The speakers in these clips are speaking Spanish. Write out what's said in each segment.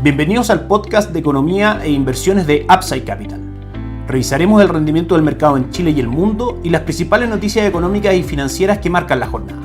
Bienvenidos al podcast de economía e inversiones de Upside Capital. Revisaremos el rendimiento del mercado en Chile y el mundo y las principales noticias económicas y financieras que marcan la jornada.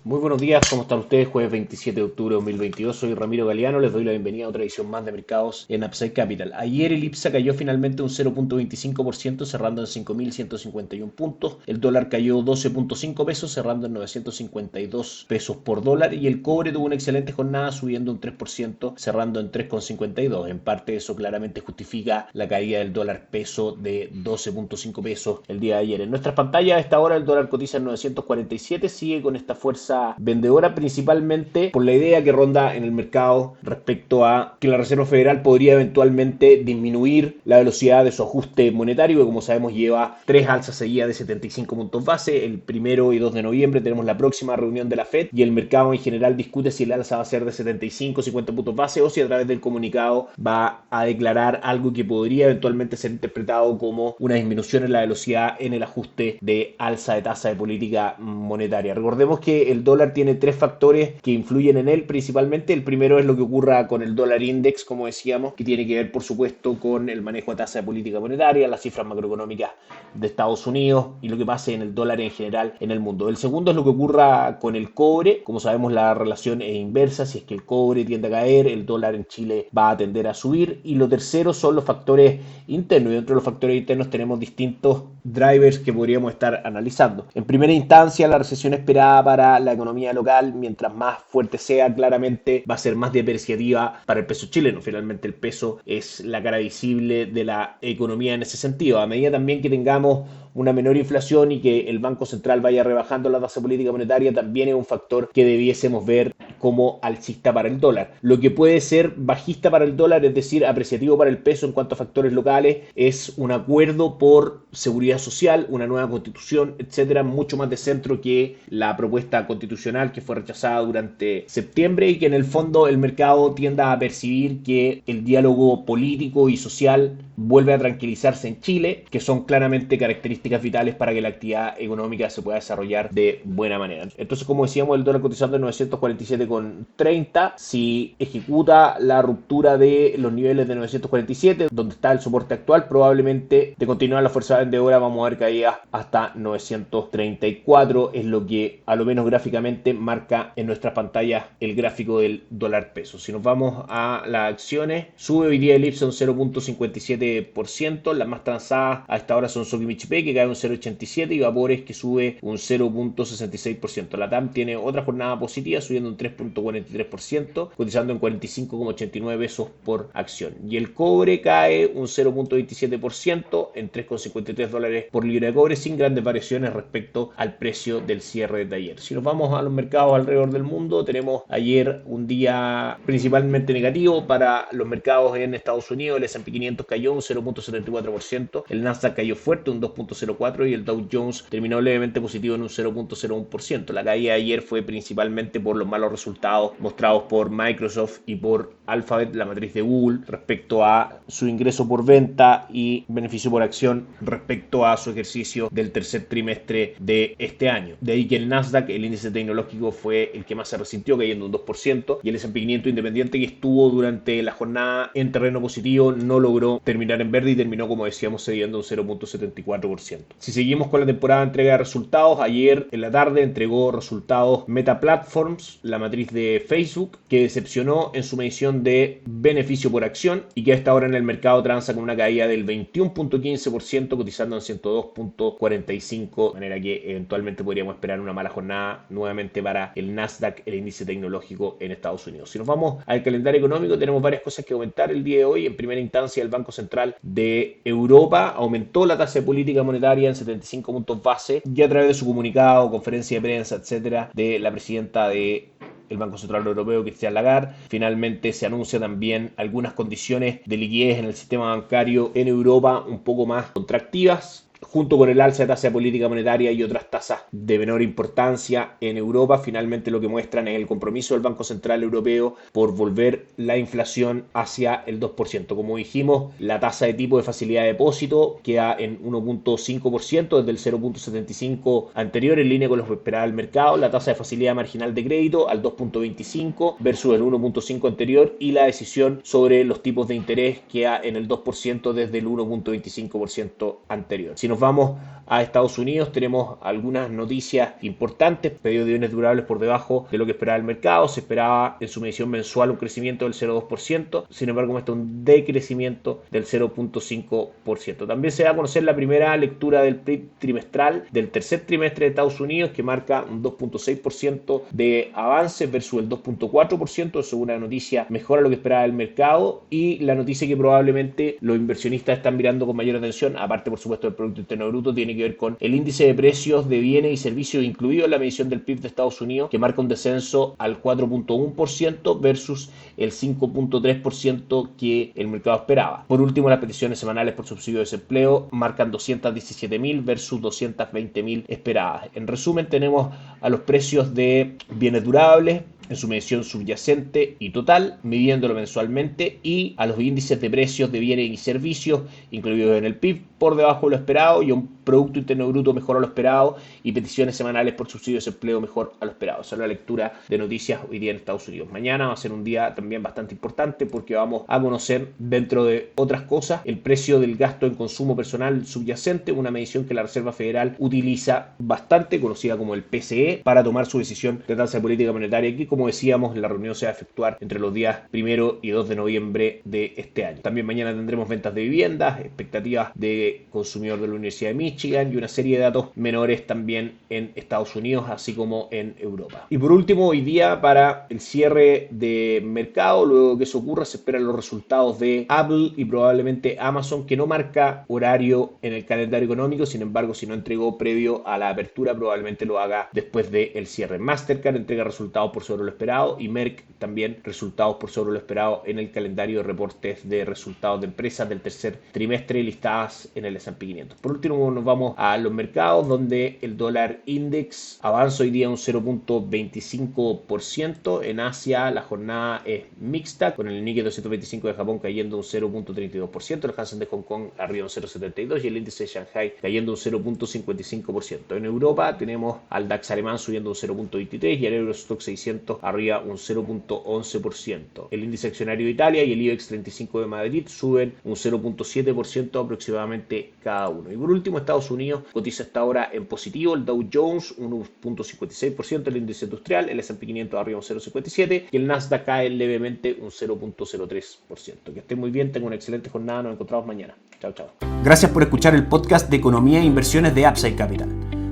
Muy buenos días, ¿cómo están ustedes? Jueves 27 de octubre de 2022, soy Ramiro Galeano, les doy la bienvenida a otra edición más de mercados en Upside Capital. Ayer el IPSA cayó finalmente un 0.25%, cerrando en 5.151 puntos. El dólar cayó 12.5 pesos, cerrando en 952 pesos por dólar. Y el cobre tuvo una excelente jornada, subiendo un 3%, cerrando en 3.52. En parte eso claramente justifica la caída del dólar peso de 12.5 pesos el día de ayer. En nuestras pantallas a esta hora el dólar cotiza en 947, sigue con esta fuerza vendedora, principalmente por la idea que ronda en el mercado respecto a que la Reserva Federal podría eventualmente disminuir la velocidad de su ajuste monetario, que como sabemos lleva 3 alzas seguidas de 75 puntos base. El 1 y 2 de noviembre tenemos la próxima reunión de la FED y el mercado en general discute si el alza va a ser de 75 o 50 puntos base o si a través del comunicado va a declarar algo que podría eventualmente ser interpretado como una disminución en la velocidad en el ajuste de alza de tasa de política monetaria. Recordemos que el dólar tiene 3 factores que influyen en él principalmente. El primero es lo que ocurra con el dólar index, como decíamos, que tiene que ver por supuesto con el manejo de tasa de política monetaria, las cifras macroeconómicas de Estados Unidos y lo que pase en el dólar en general en el mundo. El segundo es lo que ocurra con el cobre. Como sabemos, la relación es inversa. Si es que el cobre tiende a caer, el dólar en Chile va a tender a subir. Y lo tercero son los factores internos, y dentro de los factores internos tenemos distintos drivers que podríamos estar analizando. En primera instancia, la recesión esperada para la economía local, mientras más fuerte sea, claramente va a ser más depreciativa para el peso chileno. Finalmente el peso es la cara visible de la economía en ese sentido. A medida también que tengamos una menor inflación y que el Banco Central vaya rebajando la tasa política monetaria, también es un factor que debiésemos ver como alcista para el dólar. Lo que puede ser bajista para el dólar, es decir, apreciativo para el peso en cuanto a factores locales, es un acuerdo por seguridad social, una nueva constitución, etcétera, mucho más de centro que la propuesta constitucional que fue rechazada durante septiembre y que en el fondo el mercado tienda a percibir que el diálogo político y social vuelve a tranquilizarse en Chile, que son claramente características vitales para que la actividad económica se pueda desarrollar de buena manera. Entonces, como decíamos, el dólar cotizando en 947,30, si ejecuta la ruptura de los niveles de 947, donde está el soporte actual, probablemente de continuar la fuerza vendedora vamos a ver caídas hasta 934, es lo que a lo menos gráficamente marca en nuestras pantallas el gráfico del dólar peso. Si nos vamos a las acciones, sube hoy día el IPSA un 0.57%, las más transadas a esta hora son Sokimich P, que cae un 0.87%, y Vapores, que sube un 0.66%. La TAM tiene otra jornada positiva, subiendo un 3.43%, cotizando en 45,89 pesos por acción. Y el cobre cae un 0.27% en 3,53 dólares por libra de cobre, sin grandes variaciones respecto al precio del cierre de ayer. Si nos vamos a los mercados alrededor del mundo, tenemos ayer un día principalmente negativo para los mercados en Estados Unidos. El S&P 500 cayó un 0.74%, el Nasdaq cayó fuerte un 2.04% y el Dow Jones terminó levemente positivo en un 0.01%. La caída de ayer fue principalmente por los malos resultados mostrados por Microsoft y por Alphabet, la matriz de Google, respecto a su ingreso por venta y beneficio por acción respecto a su ejercicio del tercer trimestre de este año. De ahí que el Nasdaq, el índice tecnológico, fue el que más se resintió, cayendo un 2%, y el S&P 500 independiente, que estuvo durante la jornada en terreno positivo, no logró terminar en verde y terminó, como decíamos, cediendo un 0.74%. Si seguimos con la temporada de entrega de resultados, ayer en la tarde entregó resultados Meta Platforms, la matriz de Facebook, que decepcionó en su medición de beneficio por acción y que a esta hora en el mercado transa con una caída del 21.15%, cotizando en 102.45, de manera que eventualmente podríamos esperar una mala jornada nuevamente para el Nasdaq, el índice tecnológico en Estados Unidos. Si nos vamos al calendario económico, tenemos varias cosas que comentar el día de hoy. En primera instancia, el Banco Central de Europa aumentó la tasa de política monetaria en 75 puntos base, y a través de su comunicado, conferencia de prensa, etcétera, de la presidenta de el Banco Central Europeo, Christine Lagarde, finalmente se anuncia también algunas condiciones de liquidez en el sistema bancario en Europa un poco más contractivas. junto con el alza de tasa de política monetaria y otras tasas de menor importancia en Europa, finalmente lo que muestran es el compromiso del Banco Central Europeo por volver la inflación hacia el 2%. Como dijimos, la tasa de tipo de facilidad de depósito queda en 1.5% desde el 0.75 anterior, en línea con lo que esperaba el mercado. La tasa de facilidad marginal de crédito al 2.25 versus el 1.5 anterior, y la decisión sobre los tipos de interés queda en el 2% desde el 1.25% anterior. Si nos vamos a Estados Unidos, tenemos algunas noticias importantes. Pedido de bienes durables por debajo de lo que esperaba el mercado. Se esperaba en su medición mensual un crecimiento del 0.2%, sin embargo muestra un decrecimiento del 0.5%. También se va a conocer la primera lectura del PIB trimestral del tercer trimestre de Estados Unidos, que marca un 2.6% de avance versus el 2.4%. Eso es una noticia mejor a lo que esperaba el mercado, y la noticia que probablemente los inversionistas están mirando con mayor atención, aparte por supuesto del Producto Interno Bruto, tiene que ver con el índice de precios de bienes y servicios incluido en la medición del PIB de Estados Unidos, que marca un descenso al 4.1% versus el 5.3% que el mercado esperaba. Por último, las peticiones semanales por subsidio de desempleo marcan 217.000 versus 220.000 esperadas. En resumen, tenemos a los precios de bienes durables en su medición subyacente y total, midiéndolo mensualmente, y a los índices de precios de bienes y servicios incluidos en el PIB por debajo de lo esperado, y a un Producto Interno Bruto mejor a lo esperado, y peticiones semanales por subsidio de desempleo mejor a lo esperado. Esa es la lectura de noticias hoy día en Estados Unidos. Mañana va a ser un día también bastante importante, porque vamos a conocer, dentro de otras cosas, el precio del gasto en consumo personal subyacente, una medición que la Reserva Federal utiliza bastante, conocida como el PCE, para tomar su decisión de tasa de política monetaria, que, como decíamos, la reunión se va a efectuar entre los días 1 y 2 de noviembre de este año. También mañana tendremos ventas de viviendas, expectativas de consumidor de la Universidad de Michigan y una serie de datos menores también en Estados Unidos, así como en Europa. Y por último, hoy día, para el cierre de mercado, luego que eso ocurra, se esperan los resultados de Apple y probablemente Amazon, que no marca horario en el calendario económico. Sin embargo, si no entregó previo a la apertura, probablemente lo haga después del cierre. Mastercard entrega resultados por sobre lo esperado, y Merck también resultados por sobre lo esperado en el calendario de reportes de resultados de empresas del tercer trimestre listadas en el S&P 500. Por último, nos vamos a los mercados, donde el dólar index avanza hoy día un 0.25%. En Asia la jornada es mixta, con el Nikkei 225 de Japón cayendo un 0.32%, el Hansen de Hong Kong arriba un 0.72% y el índice de Shanghai cayendo un 0.55%. En Europa tenemos al DAX alemán subiendo un 0.23% y el Eurostoxx 600 arriba un 0.11%. El índice accionario de Italia y el IBEX 35 de Madrid suben un 0.7% aproximadamente cada uno. Y por último, Estados Unidos cotiza hasta ahora en positivo, el Dow Jones un 1.56%, el índice industrial, el S&P 500 arriba un 0.57% y el Nasdaq cae levemente un 0.03%. Que estén muy bien, tengan una excelente jornada, nos encontramos mañana. Chao, chao. Gracias por escuchar el podcast de Economía e Inversiones de Upside Capital.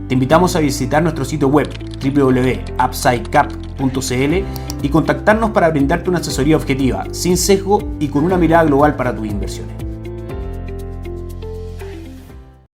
Te invitamos a visitar nuestro sitio web www.upsidecap.cl y contactarnos para brindarte una asesoría objetiva, sin sesgo y con una mirada global para tus inversiones.